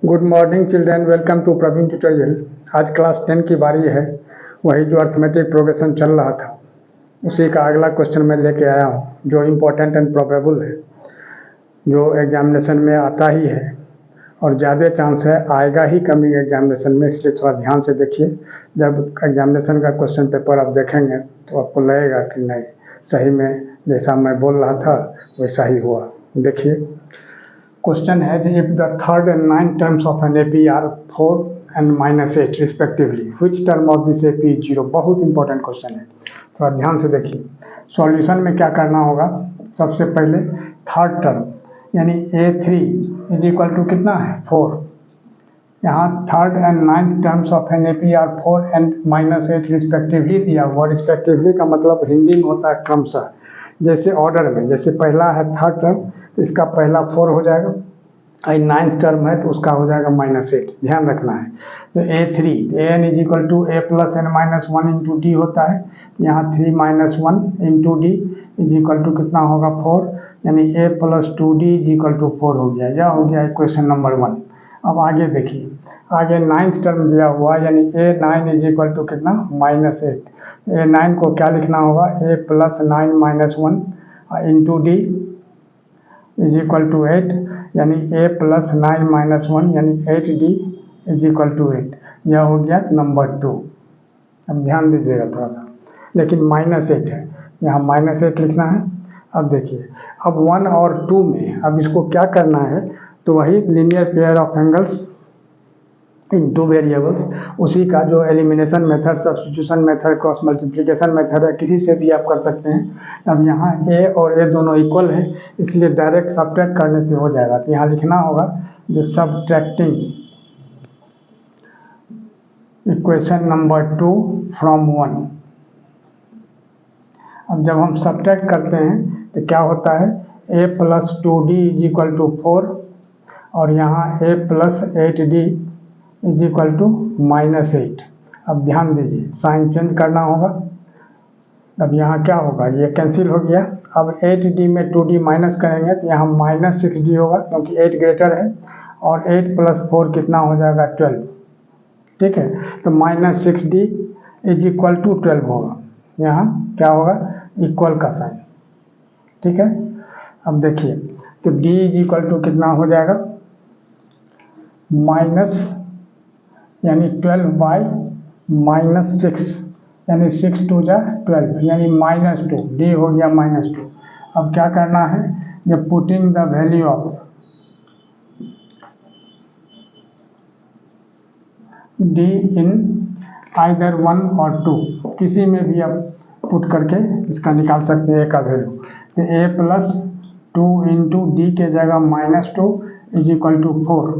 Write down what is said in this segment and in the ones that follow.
Good morning children, welcome to Praveen tutorial. आज class 10 की बारी है। वही जो अर्थमेटिक प्रोग्रेशन चल रहा था उसी का अगला क्वेश्चन मैं लेके आया हूँ, जो इम्पोर्टेंट एंड प्रोबेबल है, जो एग्जामिनेशन में आता ही है और ज़्यादा चांस है आएगा ही कमिंग एग्जामिनेशन में। इसलिए थोड़ा ध्यान से देखिए। जब एग्जामिनेशन का क्वेश्चन पेपर आप देखेंगे तो आपको लगेगा कि नहीं, सही में जैसा मैं बोल रहा था वैसा ही हुआ। देखिए, क्वेश्चन है कि if the third and ninth terms of an AP are 4 and -8 respectively, which term of this AP is 0। बहुत इंपॉर्टेंट क्वेश्चन है, थोड़ा ध्यान से देखिए। सॉल्यूशन में क्या करना होगा, सबसे पहले थर्ड टर्म यानी A3 इज इक्वल टू कितना है 4। यहाँ third and ninth terms of an AP are 4 and -8 respectively दिया हुआ। रिस्पेक्टिवली का मतलब हिंदी में होता है क्रमशः, जैसे ऑर्डर में, जैसे पहला है थर्ड टर्म तो इसका पहला 4 हो जाएगा, और नाइन्थ टर्म है तो उसका हो जाएगा -8। ध्यान रखना है। तो A3 an is equal to a plus n minus 1 into d होता है। यहाँ 3 minus 1 into d is equal to कितना होगा 4, यानी a plus 2d is equal to 4 हो गया। यह हो गया इक्वेशन नंबर 1। अब आगे देखिए, आगे नाइन्थ टर्म दिया हुआ यानी a9 इज इक्वल टू कितना -8। a9 को क्या लिखना होगा, a plus 9 minus 1 into d is equal to 8, यानी a प्लस 9 माइनस 1 यानी 8d इज इक्वल टू 8। यह हो गया नंबर 2। अब ध्यान दीजिएगा थोड़ा सा, लेकिन -8 है, यहाँ -8 लिखना है। अब देखिए, अब 1 और 2 में अब इसको क्या करना है, तो वही linear pair of angles in two variables, उसी का जो elimination method, substitution method, cross multiplication method है, किसी से भी आप कर सकते हैं। अब यहाँ a और a दोनों इक्वल है, इसलिए डायरेक्ट सब्ट्रैक्ट करने से हो जाएगा। तो यहाँ लिखना होगा जो सब्ट्रैक्टिंग इक्वेशन नंबर 2 फ्रॉम 1। अब जब हम सब्ट्रैक्ट करते हैं तो क्या होता है, a plus 2d is equal to 4 और यहाँ a plus 8d is equal to -8। अब ध्यान दीजिए, साइन चेंज करना होगा। अब यहाँ क्या होगा, ये कैंसिल हो गया। अब 8d में 2d माइनस करेंगे तो यहाँ -6d होगा, क्योंकि 8 ग्रेटर है, और 8 प्लस 4 कितना हो जाएगा 12। ठीक है, तो -6d इज इक्वल टू 12 होगा। यहाँ क्या होगा, इक्वल का साइन। ठीक है, अब देखिए, तो d इज इक्वल टू कितना हो जाएगा, माइनस यानी 12 बाई -6 यानी 6 2 जा 12 यानी -2, d हो गया -2। अब क्या करना है, जब putting the value of d in either 1 और 2, किसी में भी आप पुट करके इसका निकाल सकते हैं a का वैल्यू। तो a प्लस 2 इंटू डी के जगह -2 इज इक्वल टू 4।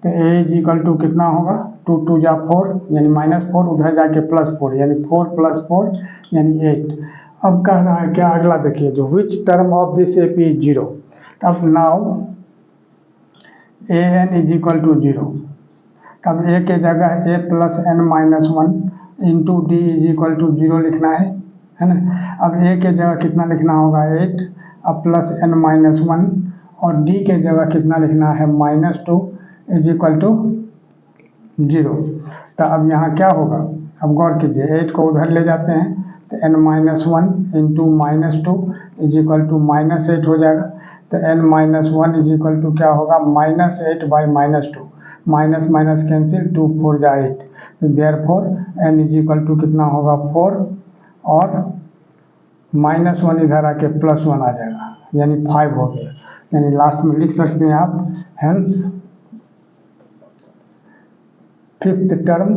तो a इज इक्वल टू कितना होगा, 2 2 जा 4 यानी -4, उधर जाके +4 यानी 4 प्लस 4 यानी 8। अब कह रहा है क्या, अगला देखिए, जो which term of this AP is 0। अब now an is equal to 0। तब a के जगह a plus n minus 1 into d is equal to 0 लिखना है ना। अब a के जगह कितना लिखना होगा 8, अब प्लस n माइनस 1, और d के जगह कितना लिखना है -2 इज इक्वल टू 0। तो अब यहाँ क्या होगा, अब गौर कीजिए, 8 को उधर ले जाते हैं तो n minus 1 into -2 is equal to -8 हो जाएगा। तो n minus 1 is equal to क्या होगा, -8 बाई -2, माइनस माइनस कैंसिल, 2 4 जा 8। तो therefore n is equal to कितना होगा 4, और -1 इधर आके +1 आ जाएगा यानी 5 हो गया। यानी लास्ट में लिख सकते हैं आप, hence fifth term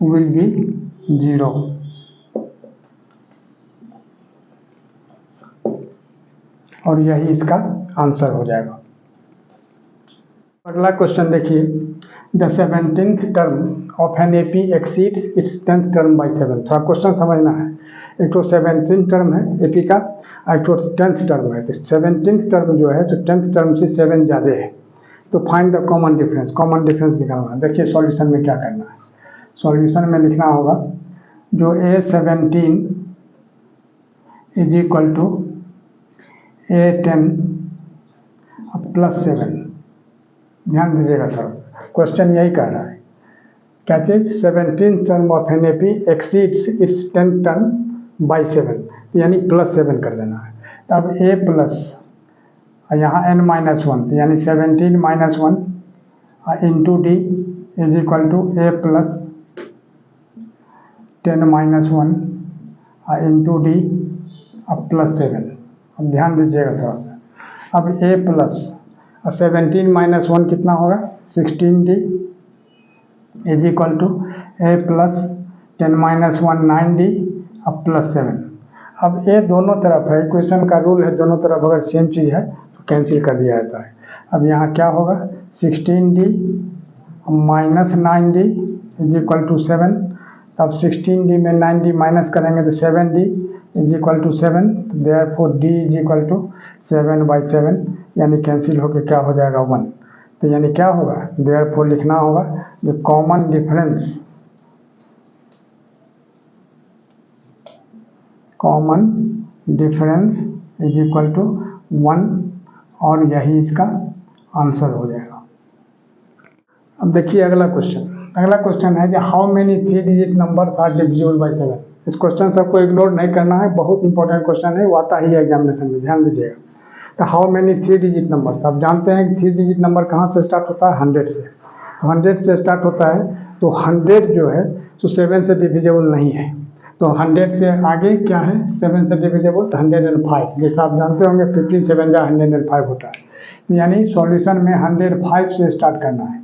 will be 0। और यही इसका आंसर हो जाएगा। अगला क्वेश्चन देखिए, the 17th term of an AP exceeds its 10th term by 7। थोड़ा क्वेश्चन समझना है। एक तो 17th टर्म है AP का, एक तो 10th टर्म है। तो 17th टर्म जो है तो 10th टर्म से 7 ज़्यादा है, तो find the common difference. Common difference निकालना। देखिए सॉल्यूशन में क्या करना है, सॉल्यूशन में लिखना होगा जो A17 is equal to A10 +7। ध्यान दीजिएगा थोड़ा, क्वेश्चन यही कह रहा है क्या चीज़, 17th term of an A P exceeds its 10th term by 7, यानी +7 कर देना है। तब a प्लस यहाँ n-1 यानी 17 - 1 into d is equal to a plus 10 - 1 into d अब +7। अब ध्यान दीजिएगा थोड़ा सा, अब a प्लस 17 - 1 कितना होगा 16d is equal to a plus 10 - 1 9d अब +7। अब ये दोनों तरफ है, इक्वेशन का रूल है दोनों तरफ अगर सेम चीज़ है तो कैंसिल कर दिया जाता है। अब यहाँ क्या होगा 16d minus 9d is equal to 7। तब 16d में 9d माइनस करेंगे तो 7d is equal to 7, therefore d is equal to 7/7, यानी कैंसिल होकर क्या हो जाएगा 1। तो यानी क्या होगा, देयरफॉर लिखना होगा जो common difference is equal to 1, और यही इसका आंसर हो जाएगा। अब देखिए अगला क्वेश्चन है कि how many 3 digit numbers are divisible by 7। इस क्वेश्चन सबको इग्नोर नहीं करना है, बहुत इंपॉर्टेंट क्वेश्चन है, वो आता ही है एग्जामिनेशन में, ध्यान दीजिएगा। तो हाउ मेनी 3 डिजिट नंबर्स, आप जानते हैं कि 3 डिजिट नंबर कहाँ से स्टार्ट होता है 100 से। तो 100 से स्टार्ट होता है, तो 100 जो है तो 7 से डिविजिबल नहीं है। तो 100 से आगे क्या है 7 से डिविजिबल 105, जैसा आप जानते होंगे 15 7 जा 105 होता है। यानी सॉल्यूशन में 105 से स्टार्ट करना है,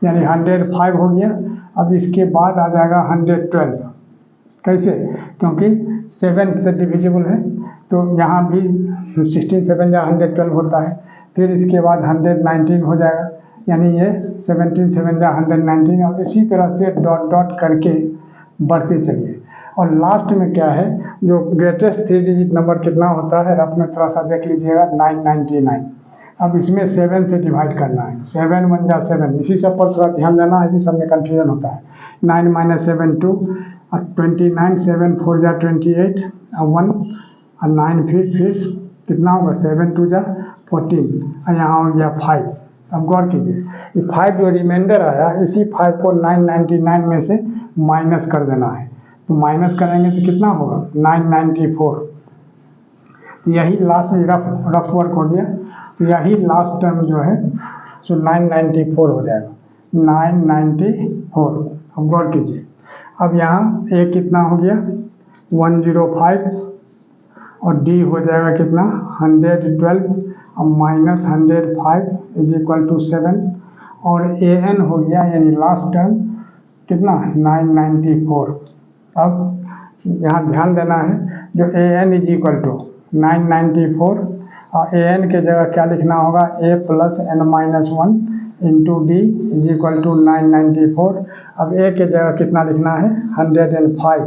यानी 105 हो गया। अब इसके बाद आ जाएगा 112। कैसे, क्योंकि 7 से डिविजिबल है तो यहाँ भी 16 7 जा 112 होता है। फिर इसके बाद 119 हो जाएगा, यानी ये 17 7 जा 119, और इसी तरह से डॉट डॉट करके बढ़ते चलिए। और लास्ट में क्या है, जो ग्रेटेस्ट 3 डिजिट नंबर कितना होता है, रफ में थोड़ा सा देख लीजिएगा 999। अब इसमें 7 से डिवाइड करना है, 7 1 जा 7, इसी सब पर थोड़ा ध्यान देना है, इसी सब में कन्फ्यूजन होता है। 9 - 7 2, 29 7 4 जा 28, 1 और 9 फिर कितना होगा 7 2 जा 14, और यहाँ हो गया 5। अब गौर कीजिए, ये 5 जो रिमाइंडर आया, इसी 5 को 999 में से माइनस कर देना है। तो माइनस करेंगे तो कितना होगा 994। यही लास्ट रफ वर्क हो गया, तो यही लास्ट टर्म जो है सो 994 हो जाएगा, 994। अब गौर कीजिए, अब यहाँ ए कितना हो गया 105, और डी हो जाएगा कितना 112, और माइनस 105 इज इक्वल टू 7, और ए एन हो गया यानी लास्ट टर्म कितना 994। अब यहाँ ध्यान देना है, जो A N is equal to 994, और ए एन के जगह क्या लिखना होगा a plus n-1 into d is equal to 994। अब a के जगह कितना लिखना है 105,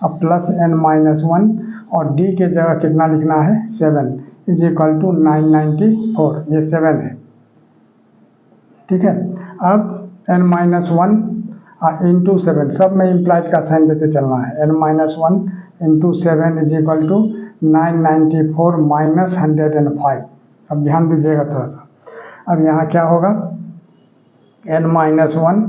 अब प्लस n-1, और d के जगह कितना लिखना है 7 इज इक्वल टू 994, ये 7 है, ठीक है। अब n-1 इंटू 7, सब में इम्प्लाइज का साइन देते चलना है, n-1 into 7 is equal to 994 minus 105। अब ध्यान दीजिएगा थोड़ा सा, अब यहाँ क्या होगा n-1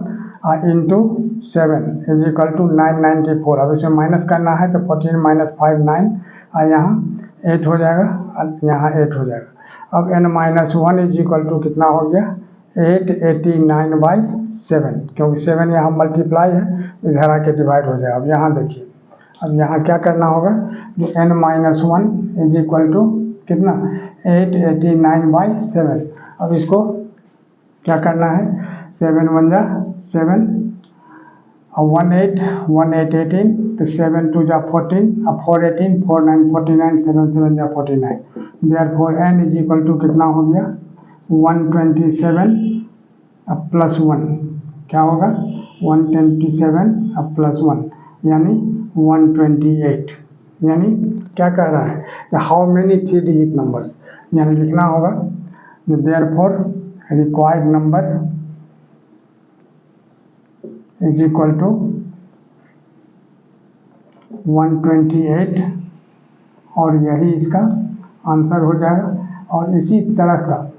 into 7 is equal to 994। अब इसमें माइनस करना है तो 14 - 5 9, और यहाँ 8 हो जाएगा, और यहाँ 8 हो जाएगा। अब n-1 इज इक्वल टू कितना हो गया 889/7, क्योंकि 7 यहाँ मल्टीप्लाई है, इधर आके डिवाइड हो जाएगा। अब यहाँ देखिए, अब यहाँ क्या करना होगा, जो n-1 इज इक्वल टू कितना 889/7। अब इसको क्या करना है 7 1 जा 7, और 1 8 18, तो 7 2 जा 14, और 4 18 4 9 49, 7 7 जा 49, therefore n is equal to कितना हो गया 127 अब प्लस 1, क्या होगा 127 अब प्लस 1, यानी 128। यानी क्या कह रहा है हाउ मेनी 3 डिजिट नंबर्स, यानी लिखना होगा therefore required number is equal to 128, और यही इसका आंसर हो जाएगा। और इसी तरह का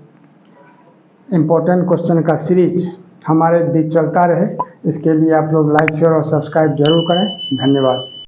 इम्पोर्टेंट क्वेश्चन का सीरीज हमारे बीच चलता रहे, इसके लिए आप लोग लाइक शेयर और सब्सक्राइब जरूर करें। धन्यवाद।